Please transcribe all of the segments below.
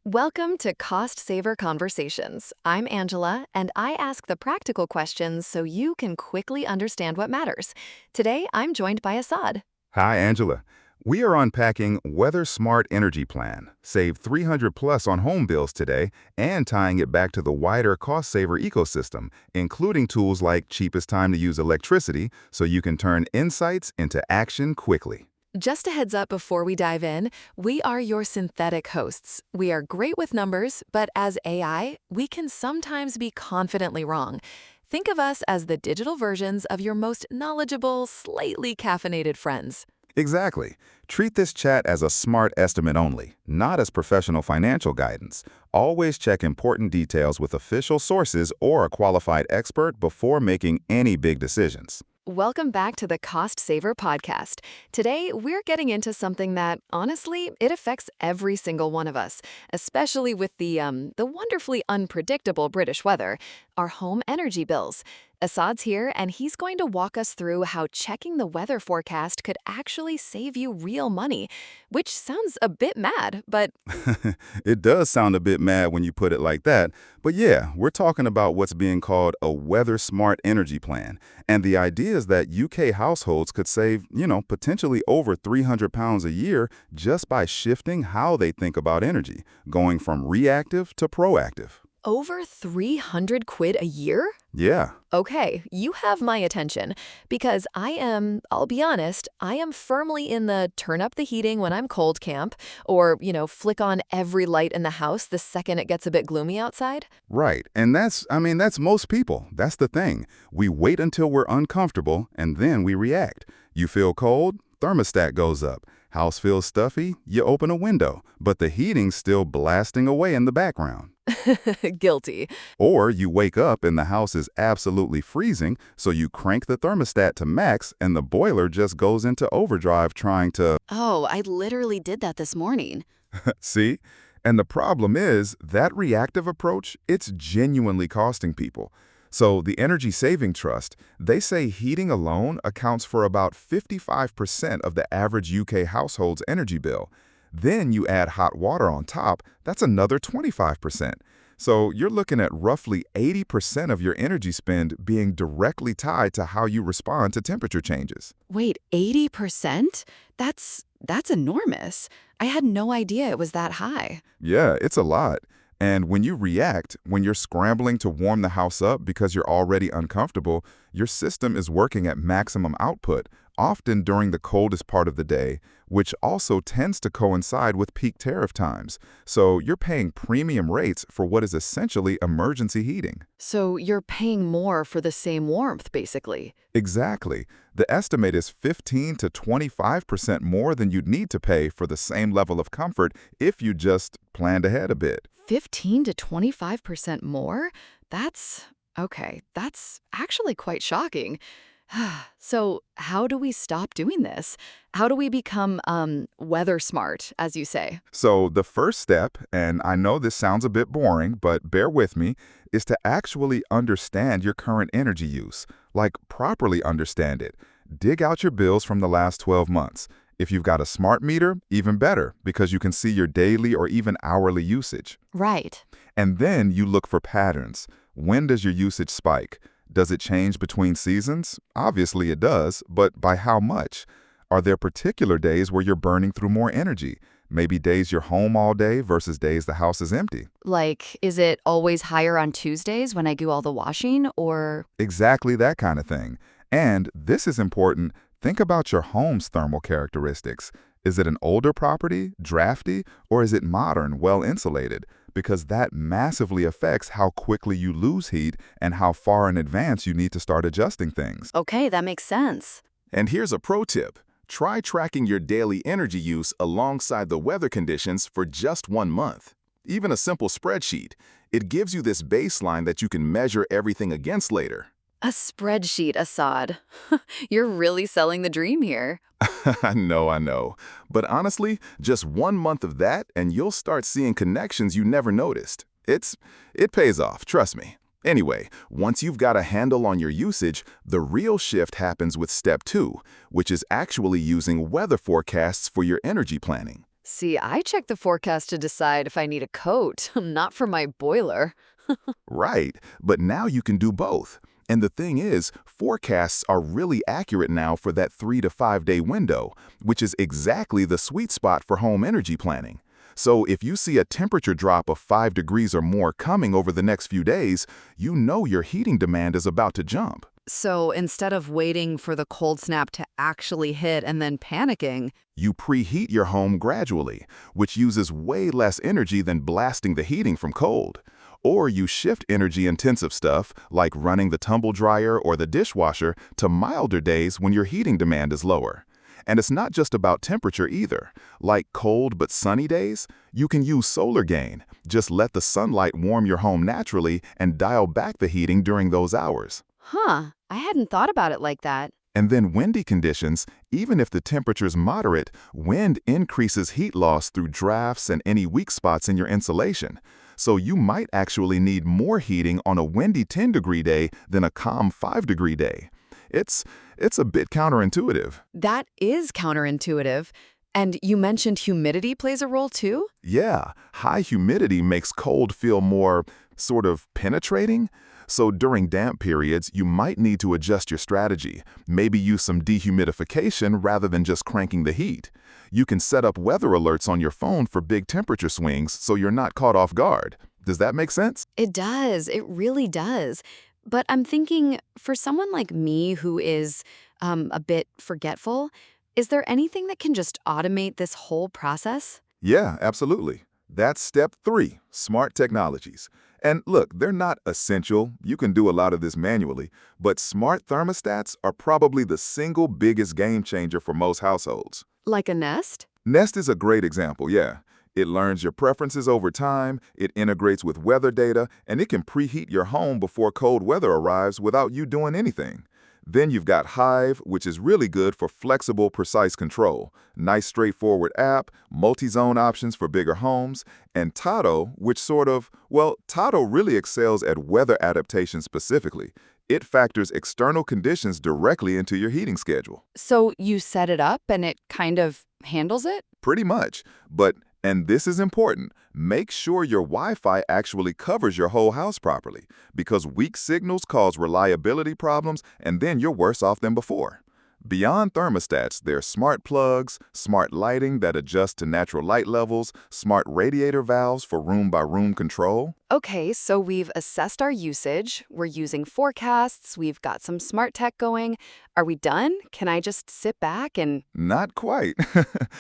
Welcome to Cost Saver Conversations. I'm Angela, and I ask the practical questions so you can quickly understand what matters. Today, I'm joined by Assad. Hi, Angela. We are unpacking Weather Smart Energy Plan. Save 300 plus on home bills today and tying it back to the wider cost saver ecosystem, including tools like cheapest time to use electricity so you can turn insights into action quickly. Just a heads up before we dive in, we are your synthetic hosts. We are great with numbers, but as AI, we can sometimes be confidently wrong. Think of us as the digital versions of your most knowledgeable, slightly caffeinated friends. Exactly. Treat this chat as a smart estimate only, not as professional financial guidance. Always check important details with official sources or a qualified expert before making any big decisions. Welcome back to the Cost Saver podcast. Today, we're getting into something that, honestly, it affects every single one of us, especially with the wonderfully unpredictable British weather, our home energy bills. Assad's here, and he's going to walk us through how checking the weather forecast could actually save you real money, which sounds a bit mad, but It does sound a bit mad when you put it like that, but yeah, we're talking about what's being called a weather smart energy plan. And the idea is that UK households could save, potentially over £300 a year just by shifting how they think about energy, going from reactive to proactive. over 300 quid a year? Yeah. Okay, you have my attention because I'll be honest, I am firmly in the turn up the heating when I'm cold camp or, flick on every light in the house the second it gets a bit gloomy outside. Right. And that's most people. That's the thing. We wait until we're uncomfortable and then we react. You feel cold? Thermostat goes up. House feels stuffy? You open a window, but the heating's still blasting away in the background. Guilty. Or you wake up and the house is absolutely freezing, so you crank the thermostat to max and the boiler just goes into overdrive trying to, Oh, I literally did that this morning. see? And the problem is that reactive approach, it's genuinely costing people. So the Energy Saving Trust, they say heating alone accounts for about 55% of the average UK household's energy bill. Then you add hot water on top, that's another 25%. So you're looking at roughly 80% of your energy spend being directly tied to how you respond to temperature changes. Wait, 80%? That's enormous. I had no idea it was that high. Yeah, it's a lot. And when you react, when you're scrambling to warm the house up because you're already uncomfortable, your system is working at maximum output, often during the coldest part of the day, which also tends to coincide with peak tariff times. So you're paying premium rates for what is essentially emergency heating. So you're paying more for the same warmth, basically. Exactly. The estimate is 15 to 25% more than you'd need to pay for the same level of comfort if you just planned ahead a bit. 15 to 25% more? That's actually quite shocking. So, how do we stop doing this? How do we become weather smart, as you say? So the first step, and I know this sounds a bit boring, but bear with me, is to actually understand your current energy use. Like properly understand it. Dig out your bills from the last 12 months. If you've got a smart meter, even better, because you can see your daily or even hourly usage. Right. And then you look for patterns. When does your usage spike? Does it change between seasons? Obviously it does, but by how much? Are there particular days where you're burning through more energy? Maybe days you're home all day versus days the house is empty. Like, is it always higher on Tuesdays when I do all the washing, or? Exactly that kind of thing. And this is important. Think about your home's thermal characteristics. Is it an older property, drafty, or is it modern, well insulated? Because that massively affects how quickly you lose heat and how far in advance you need to start adjusting things. Okay, that makes sense. And here's a pro tip. Try tracking your daily energy use alongside the weather conditions for just 1 month. Even a simple spreadsheet. It gives you this baseline that you can measure everything against later. A spreadsheet, Assad. You're really selling the dream here. I know. But honestly, just 1 month of that and you'll start seeing connections you never noticed. It pays off, trust me. Anyway, once you've got a handle on your usage, the real shift happens with step 2, which is actually using weather forecasts for your energy planning. See, I check the forecast to decide if I need a coat, not for my boiler. Right, but now you can do both. And the thing is, forecasts are really accurate now for that 3 to 5 day window, which is exactly the sweet spot for home energy planning. So if you see a temperature drop of 5 degrees or more coming over the next few days, you know your heating demand is about to jump. So instead of waiting for the cold snap to actually hit and then panicking, You preheat your home gradually, which uses way less energy than blasting the heating from cold. Or you shift energy-intensive stuff, like running the tumble dryer or the dishwasher, to milder days when your heating demand is lower. And it's not just about temperature either. Like cold but sunny days, you can use solar gain. Just let the sunlight warm your home naturally and dial back the heating during those hours. I hadn't thought about it like that. And then windy conditions, even if the temperature's moderate, wind increases heat loss through drafts and any weak spots in your insulation. So you might actually need more heating on a windy 10-degree day than a calm 5-degree day. It's a bit counterintuitive. That is counterintuitive. And you mentioned humidity plays a role too? Yeah, high humidity makes cold feel more sort of penetrating. So during damp periods, you might need to adjust your strategy. Maybe use some dehumidification rather than just cranking the heat. You can set up weather alerts on your phone for big temperature swings so you're not caught off guard. Does that make sense? It does. It really does. But I'm thinking, for someone like me who is a bit forgetful, is there anything that can just automate this whole process? Yeah, absolutely. That's step 3, smart technologies. And look, they're not essential. You can do a lot of this manually, but smart thermostats are probably the single biggest game changer for most households. Like a Nest? Nest is a great example, yeah. It learns your preferences over time, it integrates with weather data, and it can preheat your home before cold weather arrives without you doing anything. Then you've got Hive, which is really good for flexible, precise control. Nice, straightforward app, multi-zone options for bigger homes, and Tato, which Tato really excels at weather adaptation specifically. It factors external conditions directly into your heating schedule. So you set it up and it kind of handles it? Pretty much. And this is important, make sure your Wi-Fi actually covers your whole house properly, because weak signals cause reliability problems and then you're worse off than before. Beyond thermostats, there's smart plugs, smart lighting that adjusts to natural light levels, smart radiator valves for room-by-room control. Okay, so we've assessed our usage, we're using forecasts, we've got some smart tech going. Are we done? Can I just sit back and... Not quite.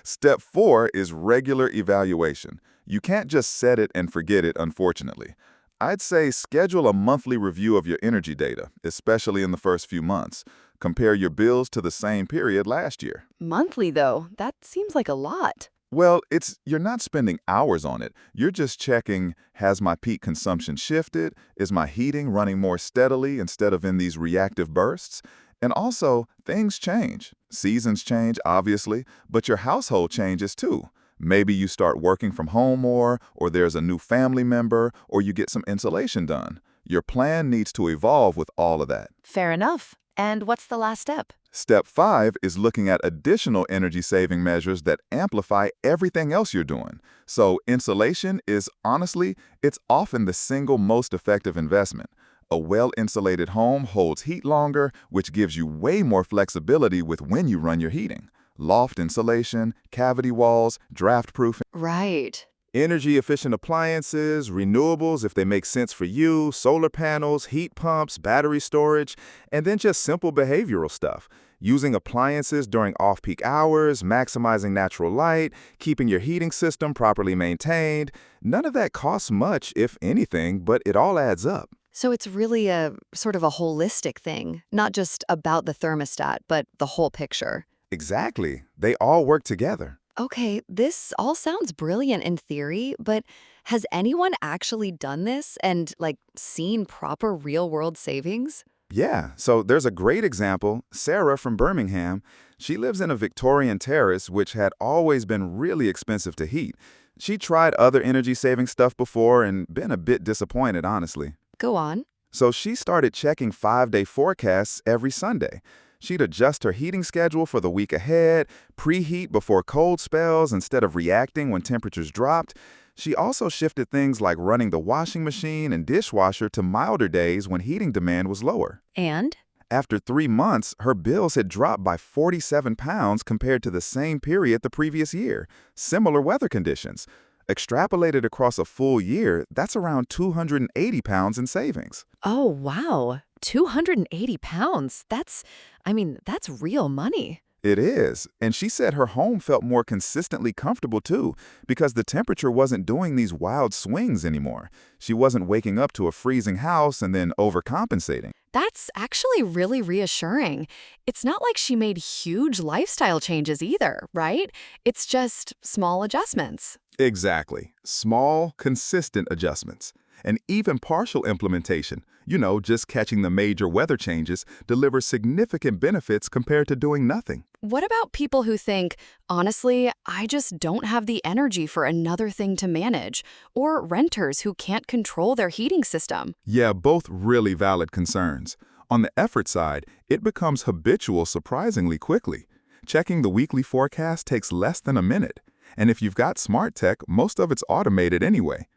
Step 4 is regular evaluation. You can't just set it and forget it, unfortunately. I'd say schedule a monthly review of your energy data, especially in the first few months. Compare your bills to the same period last year. Monthly, though, that seems like a lot. Well, you're not spending hours on it. You're just checking, has my peak consumption shifted? Is my heating running more steadily instead of in these reactive bursts? And also, things change. Seasons change, obviously, but your household changes too. Maybe you start working from home more, or there's a new family member, or you get some insulation done. Your plan needs to evolve with all of that. Fair enough. And what's the last step? Step 5 is looking at additional energy-saving measures that amplify everything else you're doing. So insulation is, honestly, it's often the single most effective investment. A well-insulated home holds heat longer, which gives you way more flexibility with when you run your heating. Loft insulation, cavity walls, draft-proofing. Right. Energy-efficient appliances, renewables if they make sense for you, solar panels, heat pumps, battery storage, and then just simple behavioral stuff. Using appliances during off-peak hours, maximizing natural light, keeping your heating system properly maintained. None of that costs much, if anything, but it all adds up. So it's really a sort of a holistic thing, not just about the thermostat, but the whole picture. Exactly. They all work together. Okay, this all sounds brilliant in theory, but has anyone actually done this and, seen proper real-world savings? Yeah, so there's a great example. Sarah from Birmingham. She lives in a Victorian terrace, which had always been really expensive to heat. She tried other energy-saving stuff before and been a bit disappointed, honestly. Go on. So she started checking 5-day forecasts every Sunday. She'd adjust her heating schedule for the week ahead, preheat before cold spells instead of reacting when temperatures dropped. She also shifted things like running the washing machine and dishwasher to milder days when heating demand was lower. And? After 3 months, her bills had dropped by 47 pounds compared to the same period the previous year. Similar weather conditions. Extrapolated across a full year, that's around 280 pounds in savings. Oh, wow. 280 pounds. That's real money. It is, and she said her home felt more consistently comfortable too, because the temperature wasn't doing these wild swings anymore. She wasn't waking up to a freezing house and then overcompensating. That's actually really reassuring. It's not like she made huge lifestyle changes either, right? It's just small adjustments. Exactly. Small, consistent adjustments. And even partial implementation, just catching the major weather changes, delivers significant benefits compared to doing nothing. What about people who think, honestly, I just don't have the energy for another thing to manage? Or renters who can't control their heating system? Yeah, both really valid concerns. On the effort side, it becomes habitual surprisingly quickly. Checking the weekly forecast takes less than a minute. And if you've got smart tech, most of it's automated anyway.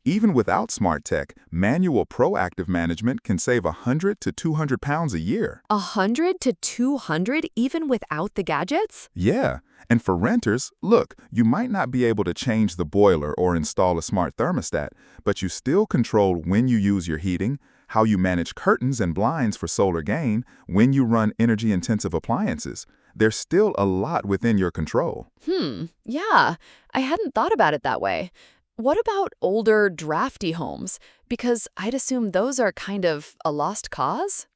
Even without smart tech, manual proactive management can save 100 to 200 pounds a year. 100 to 200 even without the gadgets? Yeah, and for renters, look, you might not be able to change the boiler or install a smart thermostat, but you still control when you use your heating, how you manage curtains and blinds for solar gain, when you run energy-intensive appliances. There's still a lot within your control. Yeah, I hadn't thought about it that way. What about older, drafty homes? Because I'd assume those are kind of a lost cause?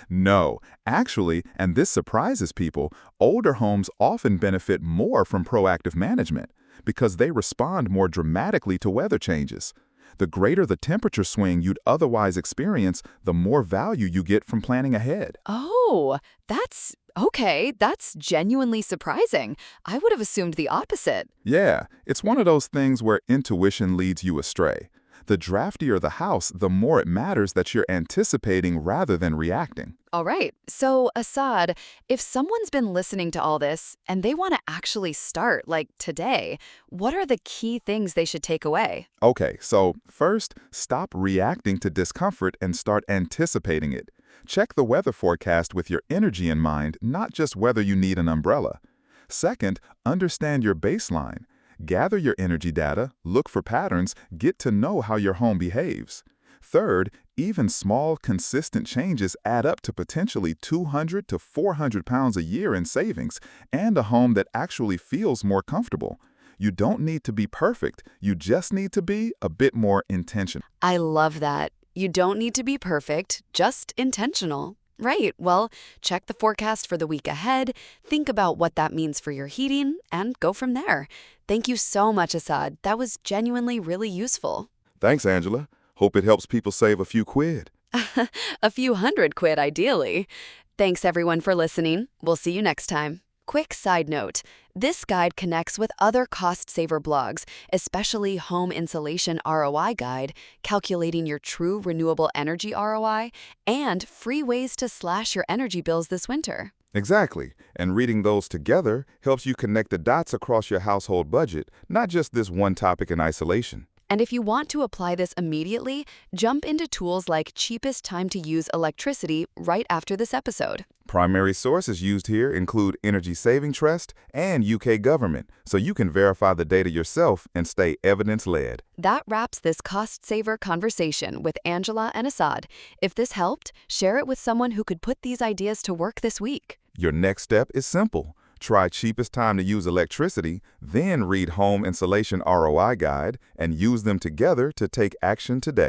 No, actually, and this surprises people, older homes often benefit more from proactive management because they respond more dramatically to weather changes. The greater the temperature swing you'd otherwise experience, the more value you get from planning ahead. Oh, that's okay. That's genuinely surprising. I would have assumed the opposite. Yeah, it's one of those things where intuition leads you astray. The draftier the house, the more it matters that you're anticipating rather than reacting. All right. So, Assad, if someone's been listening to all this and they want to actually start, like today, what are the key things they should take away? Okay, so first, stop reacting to discomfort and start anticipating it. Check the weather forecast with your energy in mind, not just whether you need an umbrella. Second, understand your baseline. Gather your energy data, look for patterns, get to know how your home behaves. Third, even small, consistent changes add up to potentially 200 to 400 pounds a year in savings and a home that actually feels more comfortable. You don't need to be perfect, you just need to be a bit more intentional. I love that. You don't need to be perfect, just intentional. Right. Well, check the forecast for the week ahead, think about what that means for your heating, and go from there. Thank you so much, Assad. That was genuinely really useful. Thanks, Angela. Hope it helps people save a few quid. A few hundred quid, ideally. Thanks, everyone, for listening. We'll see you next time. Quick side note, this guide connects with other cost-saver blogs, especially Home Insulation ROI Guide, Calculating Your True Renewable Energy ROI, and Free Ways to Slash Your Energy Bills This Winter. Exactly, and reading those together helps you connect the dots across your household budget, not just this one topic in isolation. And if you want to apply this immediately, jump into tools like Cheapest Time to Use Electricity right after this episode. Primary sources used here include Energy Saving Trust and UK government, so you can verify the data yourself and stay evidence-led. That wraps this cost-saver conversation with Angela and Assad. If this helped, share it with someone who could put these ideas to work this week. Your next step is simple. Try Cheapest Time to Use Electricity, then read Home Insulation ROI Guide, and use them together to take action today.